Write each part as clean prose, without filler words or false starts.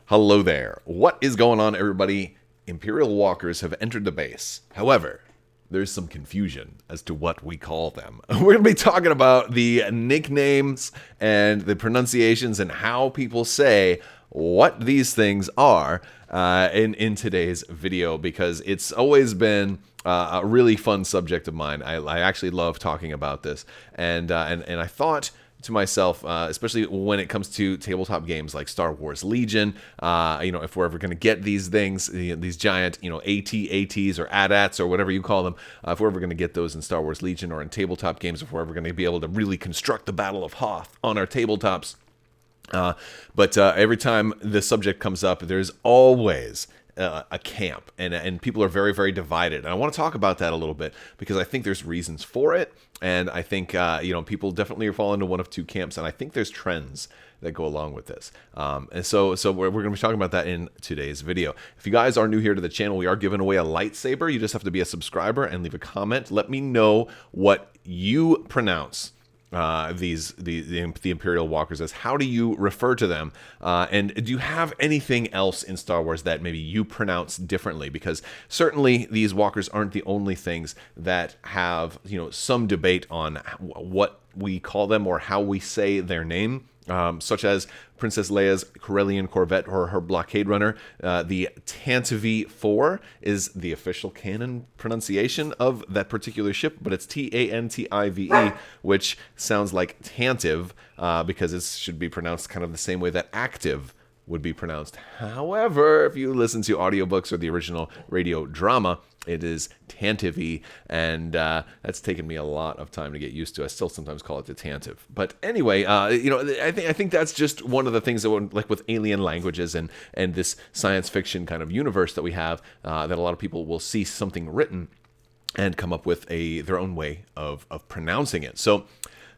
Hello there. What is going on, everybody? Imperial walkers have entered the base. However, there's some confusion as to what we call them. We're going to be talking about the nicknames and the pronunciations and how people say what these things are in today's video, because it's always been a really fun subject of mine. I actually love talking about this, and I thought to myself, especially when it comes to tabletop games like Star Wars Legion, if we're ever going to get these things, these giant, AT-ATs or AT-ATs or whatever you call them, if we're ever going to get those in Star Wars Legion or in tabletop games, if we're ever going to be able to really construct the Battle of Hoth on our tabletops. But every time the subject comes up, there's always a camp, and people are very, very divided. And I want to talk about that a little bit because I think there's reasons for it, and I think people definitely fall into one of two camps, and I think there's trends that go along with this. And so we're going to be talking about that in today's video. If you guys are new here to the channel, we are giving away a lightsaber. You just have to be a subscriber and leave a comment. Let me know what you pronounce the Imperial walkers as. How do you refer to them? And do you have anything else in Star Wars that maybe you pronounce differently? Because certainly these walkers aren't the only things that have, some debate on what we call them or how we say their name. Such as Princess Leia's Corellian Corvette or her blockade runner. The Tantive 4 is the official canon pronunciation of that particular ship, but it's Tantive, which sounds like Tantive because it should be pronounced kind of the same way that active would be pronounced. However, if you listen to audiobooks or the original radio drama, it is Tantive, and that's taken me a lot of time to get used to. I still sometimes call it the Tantive. But anyway, I think that's just one of the things that, like with alien languages and this science fiction kind of universe that we have, that a lot of people will see something written and come up with their own way of pronouncing it. So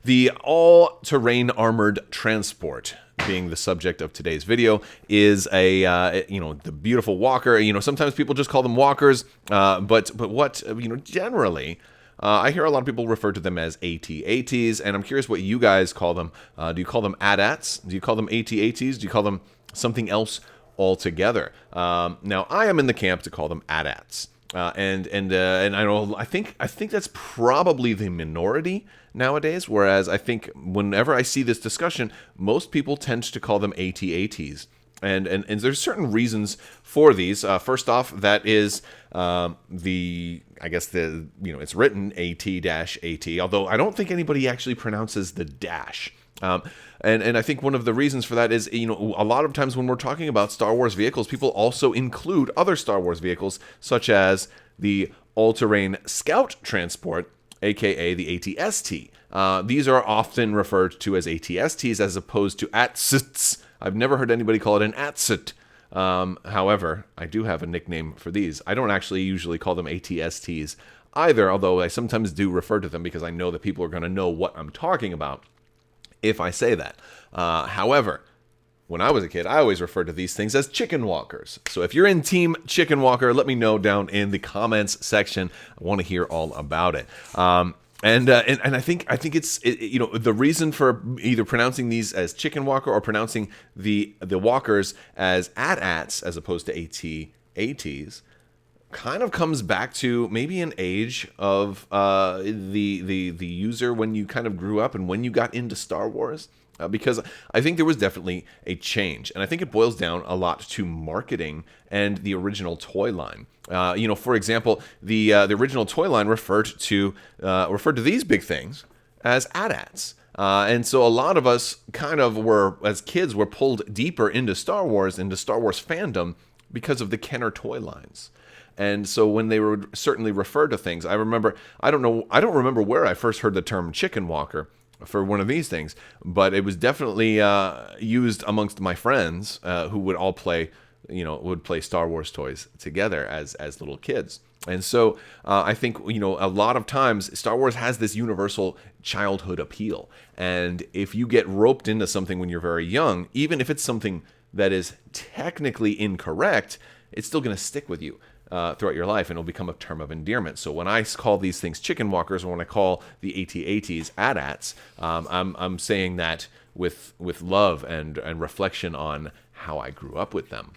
the all-terrain armored transport, being the subject of today's video, is the beautiful walker. Sometimes people just call them walkers, but what generally, I hear a lot of people refer to them as AT-ATs, and I'm curious what you guys call them. Do you call them AT-ATs? Do you call them AT-ATs? Do you call them something else altogether? Now, I am in the camp to call them AT-ATs. And I think that's probably the minority nowadays, whereas I think whenever I see this discussion, most people tend to call them AT-ATs. And there's certain reasons for these. First off, that is it's written AT-AT, although I don't think anybody actually pronounces the dash. And I think one of the reasons for that is, a lot of times when we're talking about Star Wars vehicles, people also include other Star Wars vehicles, such as the all-terrain scout transport, aka the AT-ST. These are often referred to as AT-STs as opposed to AT-STs. I've never heard anybody call it an AT-ST. However, I do have a nickname for these. I don't actually usually call them AT-STs either, although I sometimes do refer to them because I know that people are going to know what I'm talking about if I say that. However, when I was a kid, I always referred to these things as chicken walkers. So if you're in Team Chicken Walker, let me know down in the comments section. I want to hear all about it. And I think it's the reason for either pronouncing these as Chicken Walker or pronouncing the walkers as AT-ATs as opposed to AT-ATs kind of comes back to maybe an age of the user when you kind of grew up and when you got into Star Wars. Because I think there was definitely a change, and I think it boils down a lot to marketing and the original toy line. For example, the original toy line referred to these big things as AT-ATs. And so a lot of us kind of were, as kids, were pulled deeper into Star Wars fandom because of the Kenner toy lines. And so when they would certainly refer to things, I don't remember where I first heard the term chicken walker for one of these things, but it was definitely used amongst my friends who would all play Star Wars toys together as little kids. And so I think, a lot of times Star Wars has this universal childhood appeal. And if you get roped into something when you're very young, even if it's something that is technically incorrect, it's still going to stick with you throughout your life, and it'll become a term of endearment. So when I call these things chicken walkers, or when I call the AT-ATs AT-ATs, I'm saying that with love and reflection on how I grew up with them.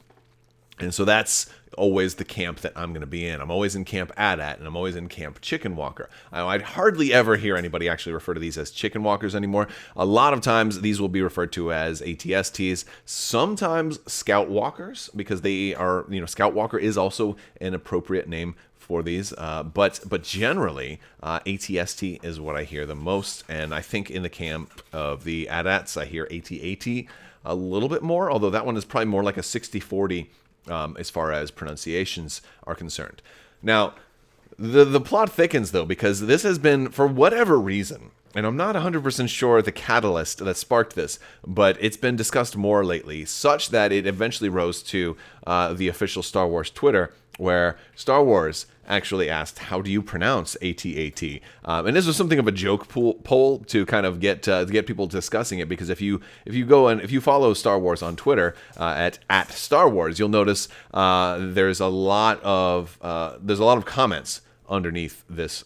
And so that's always the camp that I'm going to be in. I'm always in camp ATAT, and I'm always in camp Chicken Walker. I'd hardly ever hear anybody actually refer to these as Chicken Walkers anymore. A lot of times these will be referred to as ATSTs, sometimes Scout Walkers, because they are, Scout Walker is also an appropriate name for these, but generally, ATST is what I hear the most, and I think in the camp of the ATATs, I hear ATAT a little bit more, although that one is probably more like a 60-40 as far as pronunciations are concerned. Now, the plot thickens, though, because this has been, for whatever reason, and I'm not 100% sure the catalyst that sparked this, but it's been discussed more lately, such that it eventually rose to the official Star Wars Twitter, where Star Wars actually asked, how do you pronounce AT-AT? And this was something of a joke poll to kind of get people discussing it, because if you go and if you follow Star Wars on Twitter at Star Wars, you'll notice there's a lot of comments underneath this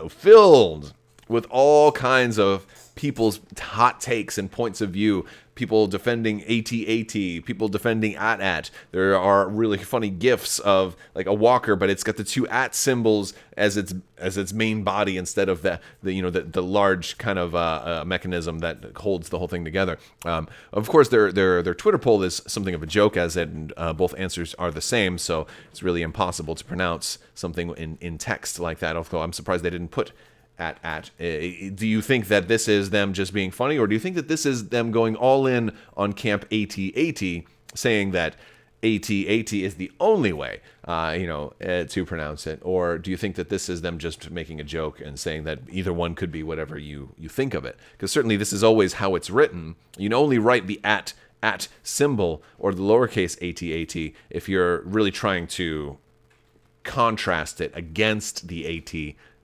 filled with all kinds of people's hot takes and points of view. People defending AT-AT, people defending AT-AT. There are really funny gifs of like a walker, but it's got the two AT symbols as its main body instead of the large kind of mechanism that holds the whole thing together. Of course, their Twitter poll is something of a joke, as both answers are the same, so it's really impossible to pronounce something in text like that. Although I'm surprised they didn't put AT. Do you think that this is them just being funny, or do you think that this is them going all in on camp AT-AT, saying that AT-AT is the only way, to pronounce it? Or do you think that this is them just making a joke and saying that either one could be whatever you think of it? Because certainly this is always how it's written. You can only write the at symbol or the lowercase AT-AT if you're really trying to contrast it against the AT-AT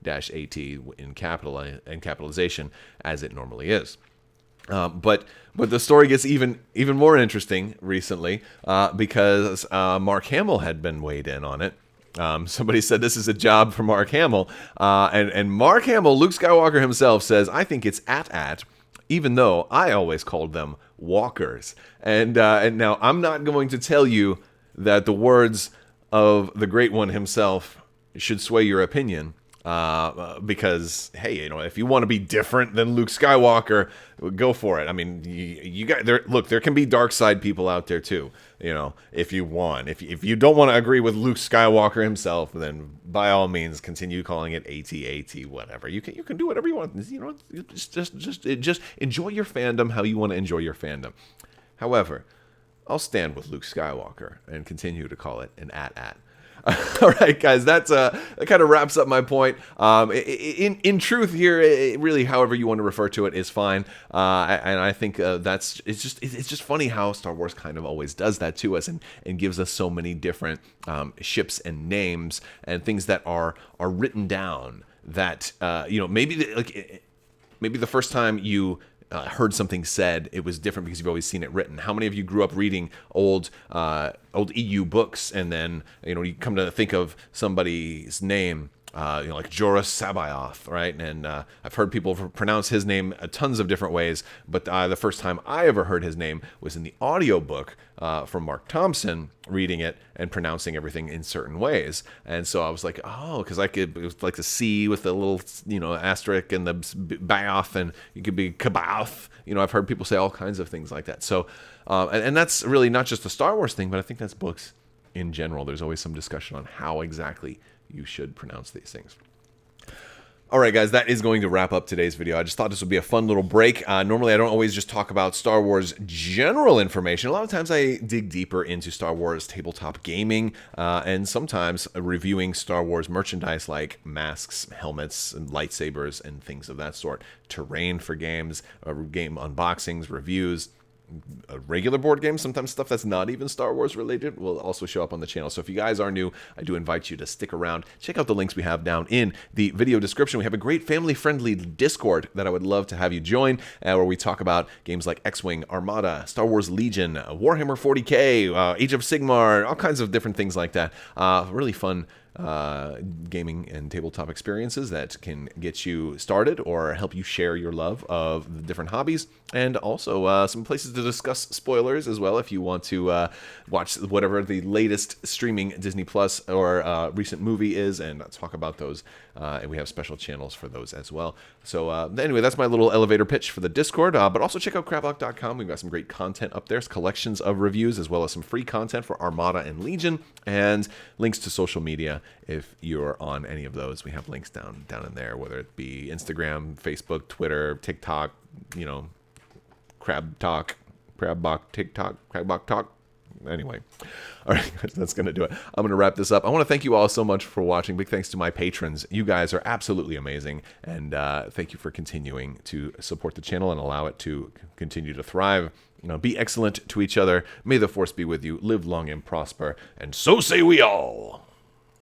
in capitalization as it normally is. But the story gets even more interesting recently because Mark Hamill had been weighed in on it. Somebody said this is a job for Mark Hamill, and Mark Hamill, Luke Skywalker himself, says, I think it's AT, even though I always called them walkers. And now I'm not going to tell you that the words of the Great One himself should sway your opinion. Because hey, if you want to be different than Luke Skywalker, go for it. I mean, you got there. Look, there can be dark side people out there too. If you want, if you don't want to agree with Luke Skywalker himself, then by all means continue calling it AT-AT, whatever. You can do whatever you want. Just enjoy your fandom how you want to enjoy your fandom. However, I'll stand with Luke Skywalker and continue to call it an AT-AT. All right, guys, that kind of wraps up my point. In truth, here, really, however you want to refer to it is fine. And I think it's just funny how Star Wars kind of always does that to us and gives us so many different ships and names and things that are written down that maybe the first time you heard something said, it was different because you've always seen it written. How many of you grew up reading old EU books, and then you come to think of somebody's name, like Jorah Sabaoth, right? And I've heard people pronounce his name tons of different ways, but the first time I ever heard his name was in the audiobook from Mark Thompson, reading it and pronouncing everything in certain ways. And so I was like, oh, because it was like the C with the little, asterisk and the Baoth, and you could be Kabaoth. I've heard people say all kinds of things like that. So, and that's really not just a Star Wars thing, but I think that's books in general. There's always some discussion on how exactly you should pronounce these things. All right, guys, that is going to wrap up today's video. I just thought this would be a fun little break. Normally, I don't always just talk about Star Wars general information. A lot of times I dig deeper into Star Wars tabletop gaming, and sometimes reviewing Star Wars merchandise like masks, helmets, and lightsabers, and things of that sort. Terrain for games, game unboxings, reviews, regular board games, sometimes stuff that's not even Star Wars related will also show up on the channel. So if you guys are new, I do invite you to stick around. Check out the links we have down in the video description. We have a great family-friendly Discord that I would love to have you join, where we talk about games like X-Wing, Armada, Star Wars Legion, Warhammer 40K, Age of Sigmar, all kinds of different things like that. Really fun gaming and tabletop experiences that can get you started or help you share your love of the different hobbies, and also some places to discuss spoilers as well if you want to watch whatever the latest streaming Disney Plus or recent movie is and talk about those. And we have special channels for those as well. So anyway, that's my little elevator pitch for the Discord. But also check out Crabbok.com. We've got some great content up there, collections of reviews, as well as some free content for Armada and Legion, and links to social media if you're on any of those. We have links down in there, whether it be Instagram, Facebook, Twitter, TikTok, Crabbok, TikTok, Crabbok Talk. Anyway, all right, guys, that's going to do it. I'm going to wrap this up. I want to thank you all so much for watching. Big thanks to my patrons. You guys are absolutely amazing, and thank you for continuing to support the channel and allow it to continue to thrive. Be excellent to each other. May the force be with you. Live long and prosper, and so say we all.